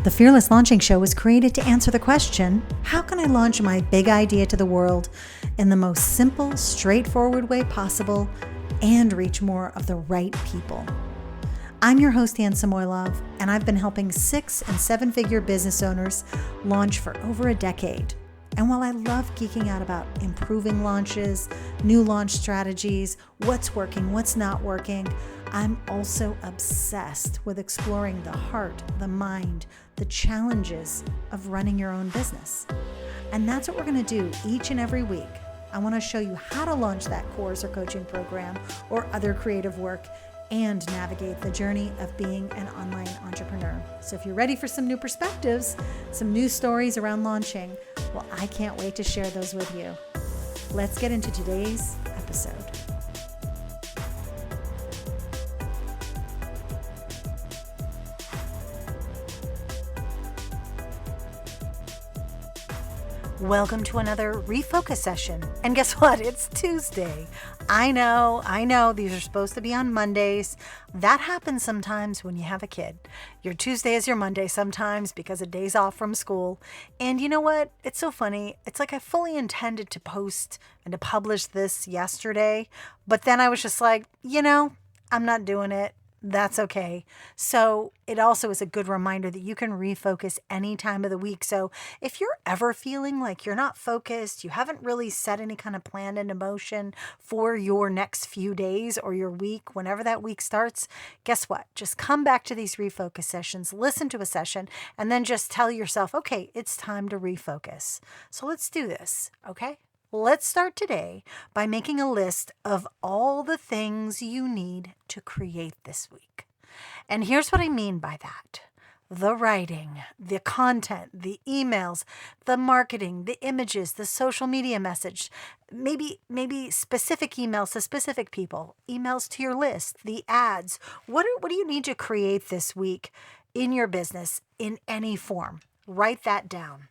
The Fearless Launching Show was created to answer the question, how can I launch my big idea to the world in the most simple, straightforward way possible and reach more of the right people? I'm your host, Ann Samoylov, and I've been helping 6- and 7-figure business owners launch for over a decade. And while I love geeking out about improving launches, new launch strategies, what's working, what's not working, I'm also obsessed with exploring the heart, the mind, the challenges of running your own business. And that's what we're going to do each and every week. I want to show you how to launch that course or coaching program or other creative work and navigate the journey of being an online entrepreneur. So if you're ready for some new perspectives, some new stories around launching, well, I can't wait to share those with you. Let's get into today's episode. Welcome to another refocus session. And guess what? It's Tuesday. I know, these are supposed to be on Mondays. That happens sometimes when you have a kid. Your Tuesday is your Monday sometimes because of days off from school. And you know what? It's so funny. It's like I fully intended to post and to publish this yesterday, but then I was just like, I'm not doing it. That's okay. So it also is a good reminder that you can refocus any time of the week. So if you're ever feeling like you're not focused, you haven't really set any kind of plan into motion for your next few days or your week, whenever that week starts, guess what? Just come back to these refocus sessions, listen to a session, and then just tell yourself, okay, it's time to refocus. So let's do this, okay? Let's start today by making a list of all the things you need to create this week. And here's what I mean by that. The writing, the content, the emails, the marketing, the images, the social media message, maybe specific emails to specific people, emails to your list, the ads. What do you need to create this week in your business in any form? Write that down.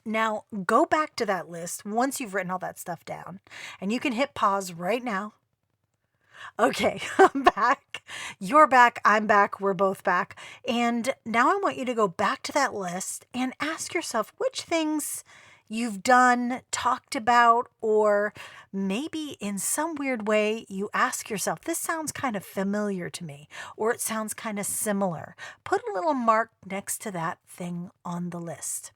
Now, go back to that list once you've written all that stuff down, and you can hit pause right now. Okay, I'm back. You're back. I'm back. We're both back. And now I want you to go back to that list and ask yourself which things you've done, talked about, or maybe in some weird way you ask yourself, this sounds kind of familiar to me, or it sounds kind of similar. Put a little mark next to that thing on the list.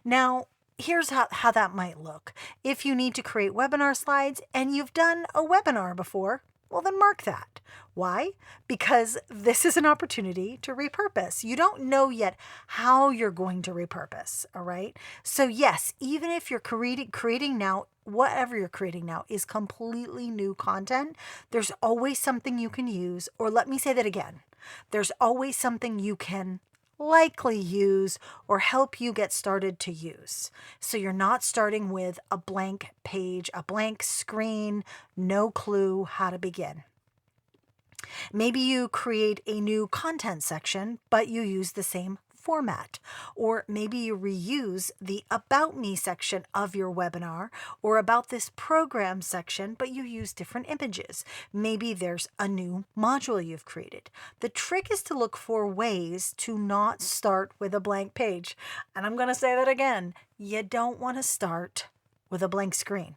Now, here's how that might look. If you need to create webinar slides and you've done a webinar before, well, then mark that. Why? Because this is an opportunity to repurpose. You don't know yet how you're going to repurpose, all right? So yes, even if you're creating now, whatever you're creating now is completely new content, there's always something you can use, or let me say that again. There's always something you can likely use or help you get started to use. So you're not starting with a blank page, a blank screen, no clue how to begin. Maybe you create a new content section, but you use the same format. Or maybe you reuse the About Me section of your webinar or About This Program section, but you use different images. Maybe there's a new module you've created. The trick is to look for ways to not start with a blank page. And I'm going to say that again. You don't want to start with a blank screen.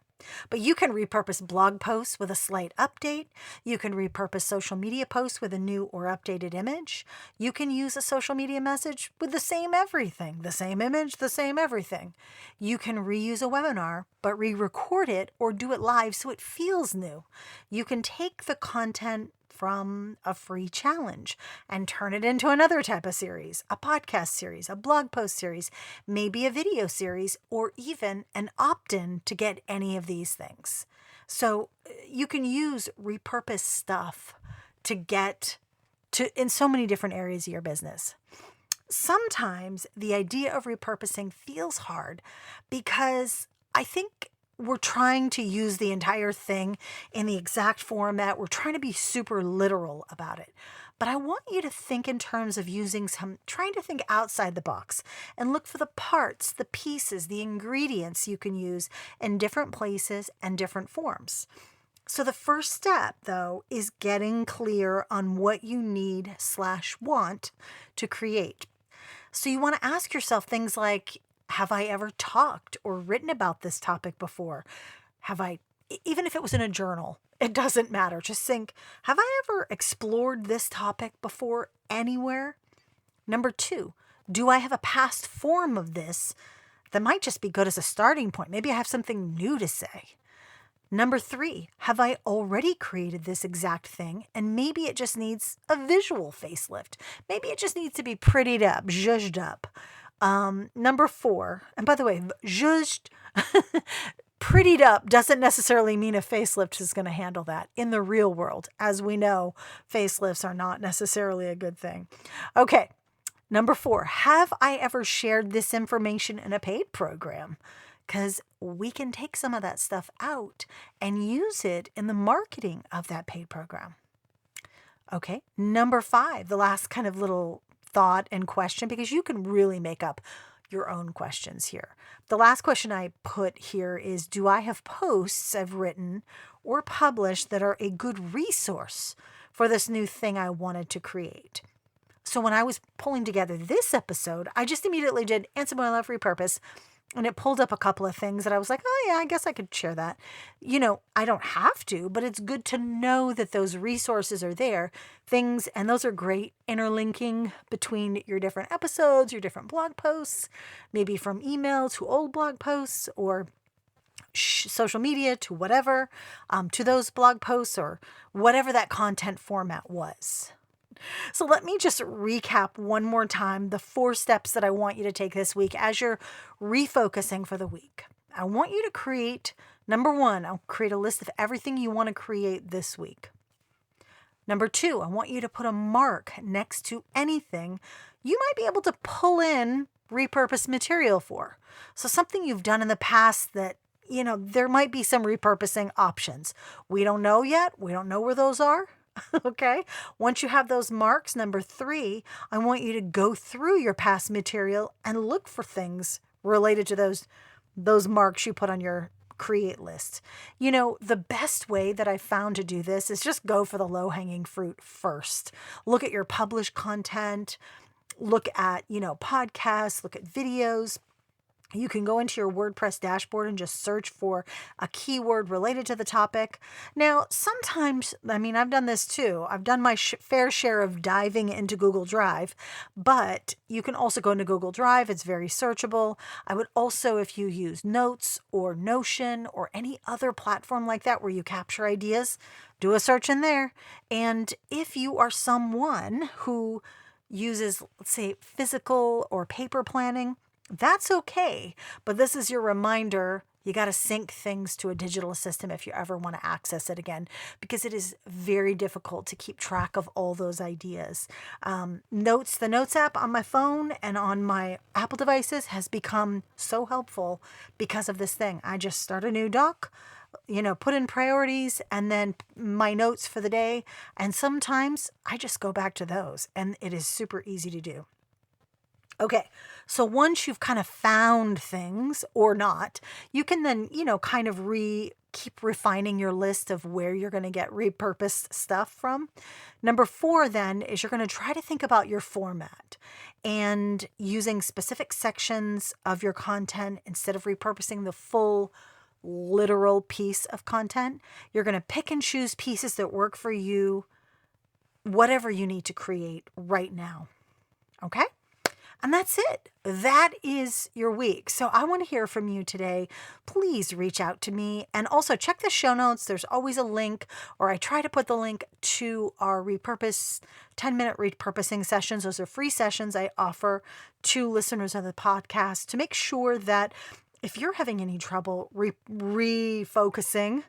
But you can repurpose blog posts with a slight update. You can repurpose social media posts with a new or updated image. You can use a social media message with the same everything, the same image, the same everything. You can reuse a webinar, but re-record it or do it live so it feels new. You can take the content from a free challenge and turn it into another type of series, a podcast series, a blog post series, maybe a video series, or even an opt-in to get any of these things. So you can use repurpose stuff to get to in so many different areas of your business. Sometimes the idea of repurposing feels hard because I think we're trying to use the entire thing in the exact format. We're trying to be super literal about it. But I want you to think in terms of trying to think outside the box and look for the parts, the pieces, the ingredients you can use in different places and different forms. So the first step, though, is getting clear on what you need/want to create. So you want to ask yourself things like, have I ever talked or written about this topic before? Even if it was in a journal, it doesn't matter. Just think, have I ever explored this topic before anywhere? Number 2, do I have a past form of this that might just be good as a starting point? Maybe I have something new to say. Number 3, have I already created this exact thing and maybe it just needs a visual facelift? Maybe it just needs to be prettied up, zhuzhed up. Number 4, and by the way, zhuzhed, prettied up doesn't necessarily mean a facelift is going to handle that in the real world. As we know, facelifts are not necessarily a good thing. Okay. Number 4, have I ever shared this information in a paid program? Because we can take some of that stuff out and use it in the marketing of that paid program. Okay. Number 5, the last kind of little thought and question, because you can really make up your own questions here. The last question I put here is, do I have posts I've written or published that are a good resource for this new thing I wanted to create? So when I was pulling together this episode, I just immediately did Answer My Love Repurpose, and it pulled up a couple of things that I was like, oh yeah, I guess I could share that. I don't have to, but it's good to know that those resources are there, and those are great interlinking between your different episodes, your different blog posts, maybe from email to old blog posts or social media to whatever, to those blog posts or whatever that content format was. So let me just recap one more time the 4 steps that I want you to take this week as you're refocusing for the week. I want you to create, number 1, I'll create a list of everything you want to create this week. Number 2, I want you to put a mark next to anything you might be able to pull in repurposed material for. So something you've done in the past that, there might be some repurposing options. We don't know yet. We don't know where those are. Okay. Once you have those marks, number 3, I want you to go through your past material and look for things related to those marks you put on your create list. The best way that I found to do this is just go for the low-hanging fruit first. Look at your published content, look at, podcasts, look at videos. You can go into your WordPress dashboard and just search for a keyword related to the topic. Now, sometimes, I've done this too. I've done my fair share of diving into Google Drive, but you can also go into Google Drive. It's very searchable. I would also, if you use Notes or Notion or any other platform like that where you capture ideas, do a search in there. And if you are someone who uses, let's say, physical or paper planning, that's okay, but this is your reminder. You got to sync things to a digital system if you ever want to access it again, because it is very difficult to keep track of all those ideas. The Notes app on my phone and on my Apple devices has become so helpful because of this thing. I just start a new doc, put in priorities and then my notes for the day. And sometimes I just go back to those and it is super easy to do. Okay, so once you've kind of found things or not, you can then, kind of keep refining your list of where you're going to get repurposed stuff from. Number 4 then is you're going to try to think about your format and using specific sections of your content instead of repurposing the full literal piece of content. You're going to pick and choose pieces that work for you, whatever you need to create right now. Okay? And that's it. That is your week. So I want to hear from you today. Please reach out to me and also check the show notes. There's always a link, or I try to put the link to our 10-minute repurposing sessions. Those are free sessions I offer to listeners of the podcast to make sure that if you're having any trouble refocusing,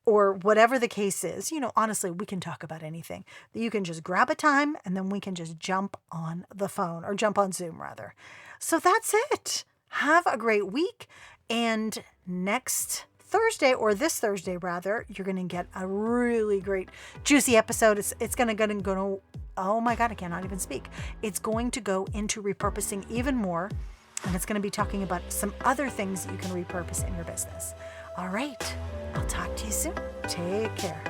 or whatever the case is, honestly, we can talk about anything. You can just grab a time and then we can just jump on the phone or jump on Zoom rather. So that's it. Have a great week. And next Thursday, or this Thursday rather, you're going to get a really great juicy episode. It's going to go, oh my God, I cannot even speak. It's going to go into repurposing even more. And it's going to be talking about some other things that you can repurpose in your business. All right. I'll talk to you soon. Take care.